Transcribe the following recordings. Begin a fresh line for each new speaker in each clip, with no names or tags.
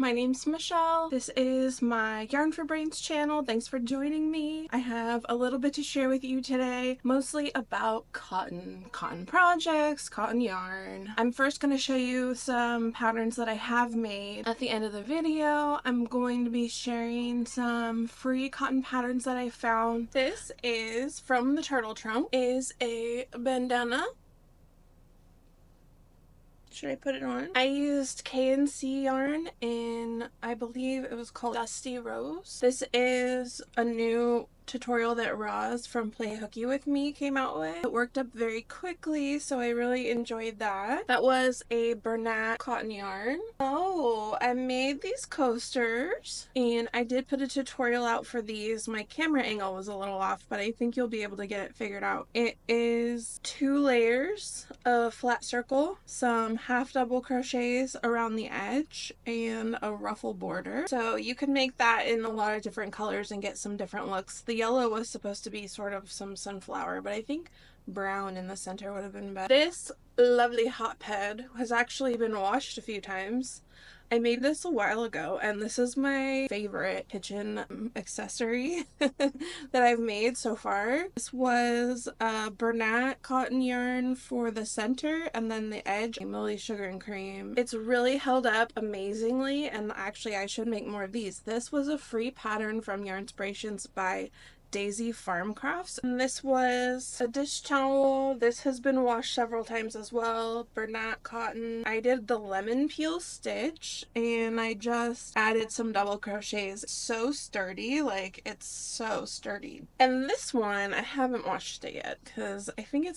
my name's Michelle. This is my Yarn for Brains channel. Thanks for joining me. I have a little bit to share with you today, mostly about cotton projects, cotton yarn. I'm first going to show you some patterns that I have made. At the end of the video, I'm going to be sharing some free cotton patterns that I found. This is from the Turtle Trunk, is a bandana. Should I put it on? I used K&C yarn in, I believe it was called Dusty Rose. This is a new tutorial that Roz from Play Hooky With Me came out with. It worked up very quickly, so I really enjoyed that. That was a Bernat cotton yarn. Oh, I made these coasters, and I did put a tutorial out for these. My camera angle was a little off, but I think you'll be able to get it figured out. It is 2 layers of flat circle, some half double crochets around the edge, and a ruffle border. So you can make that in a lot of different colors and get some different looks. The yellow was supposed to be sort of some sunflower, but I think brown in the center would have been better. This lovely hot pad has actually been washed a few times. I made this a while ago, and this is my favorite kitchen accessory that I've made so far. This was a Bernat cotton yarn for the center, and then the edge, Millie Sugar and Cream. It's really held up amazingly, and actually I should make more of these. This was a free pattern from Yarnspirations by Daisy Farm Crafts, and this was a dish towel. This has been washed several times as well. Bernat cotton. I did the lemon peel stitch, and I just added some double crochets. It's so sturdy, like it's so sturdy. And this one I haven't washed it yet because I think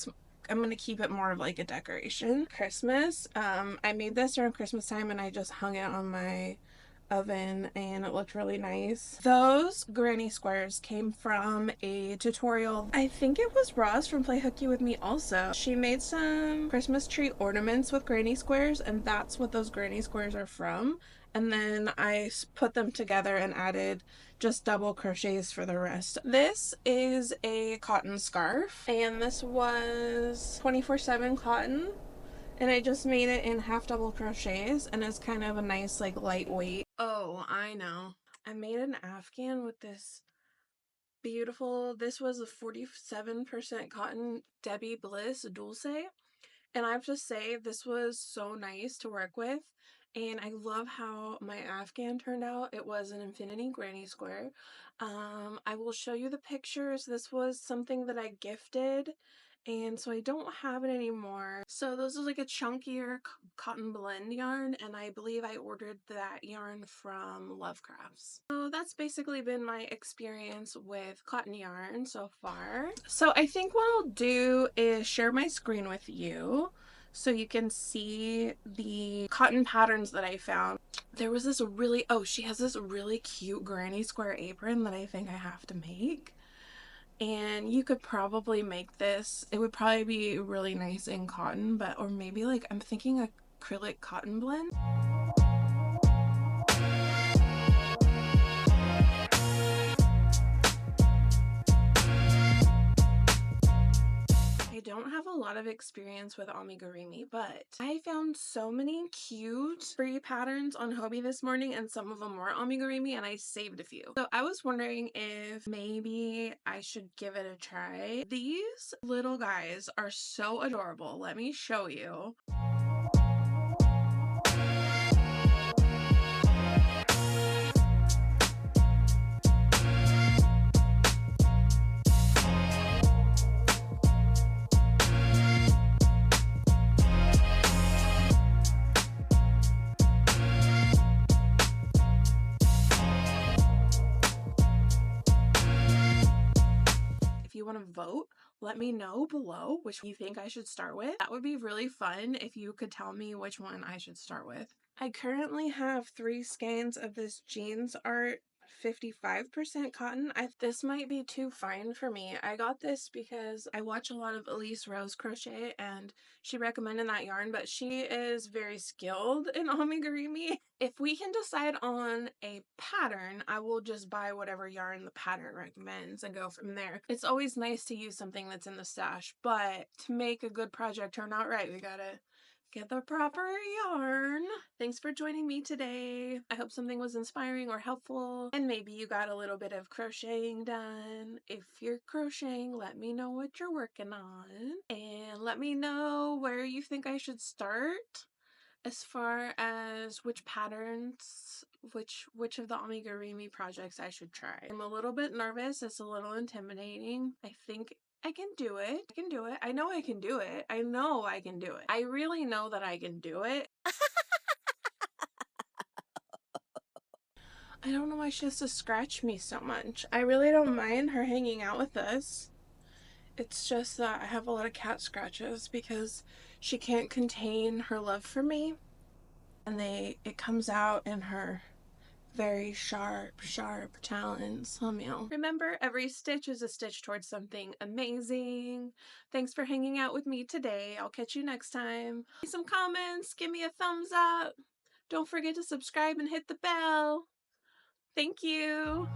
I'm gonna keep it more of like a decoration. Christmas. I made this around Christmas time, and I just hung it on my oven, and it looked really nice. Those granny squares came from a tutorial. I think it was Roz from Play Hooky With Me also. She made some Christmas tree ornaments with granny squares, and that's what those granny squares are from. And then I put them together and added just double crochets for the rest. This is a cotton scarf, and this was 24/7 cotton. And I just made it in half double crochets, and it's kind of a nice like lightweight. Oh, I know. I made an afghan with this beautiful, this was a 47% cotton Debbie Bliss Dulce. And I have to say, this was so nice to work with. And I love how my afghan turned out. It was an infinity granny square. I will show you the pictures. This was something that I gifted, and so I don't have it anymore. So this is like a chunkier cotton blend yarn, and I believe I ordered that yarn from Lovecrafts. So that's basically been my experience with cotton yarn so far. So I think what I'll do is share my screen with you so you can see the cotton patterns that I found. There was this really, oh, she has this really cute granny square apron that I think I have to make. And you could probably make this. It would probably be really nice in cotton, but, or maybe like, I'm thinking acrylic cotton blend. I don't have a lot of experience with Amigurumi, but I found so many cute free patterns on Hobby this morning, and some of them were Amigurumi, and I saved a few. So I was wondering if maybe I should give it a try. These little guys are so adorable. Let me show you. If you want to vote, let me know below which you think I should start with. That would be really fun if you could tell me which one I should start with. I currently have 3 skeins of this jeans art 55% cotton. This might be too fine for me. I got this because I watch a lot of Elise Rose crochet, and she recommended that yarn, but she is very skilled in amigurumi. If we can decide on a pattern, I will just buy whatever yarn the pattern recommends and go from there. It's always nice to use something that's in the stash, but to make a good project turn out right, we gotta Get the proper yarn. Thanks for joining me today. I hope something was inspiring or helpful, and maybe you got a little bit of crocheting done. If you're crocheting, let me know what you're working on, and let me know where you think I should start as far as which patterns, which of the Amigurumi projects I should try. I'm a little bit nervous. It's a little intimidating. I think I can do it. I can do it. I know I can do it. I know I can do it. I really know that I can do it. I don't know why she has to scratch me so much. I really don't mind her hanging out with us. It's just that I have a lot of cat scratches because she can't contain her love for me. And it comes out in her very sharp talons. Remember, every stitch is a stitch towards something amazing. Thanks for hanging out with me today. I'll catch you next time. Leave some comments, give me a thumbs up. Don't forget to subscribe and hit the bell. Thank you.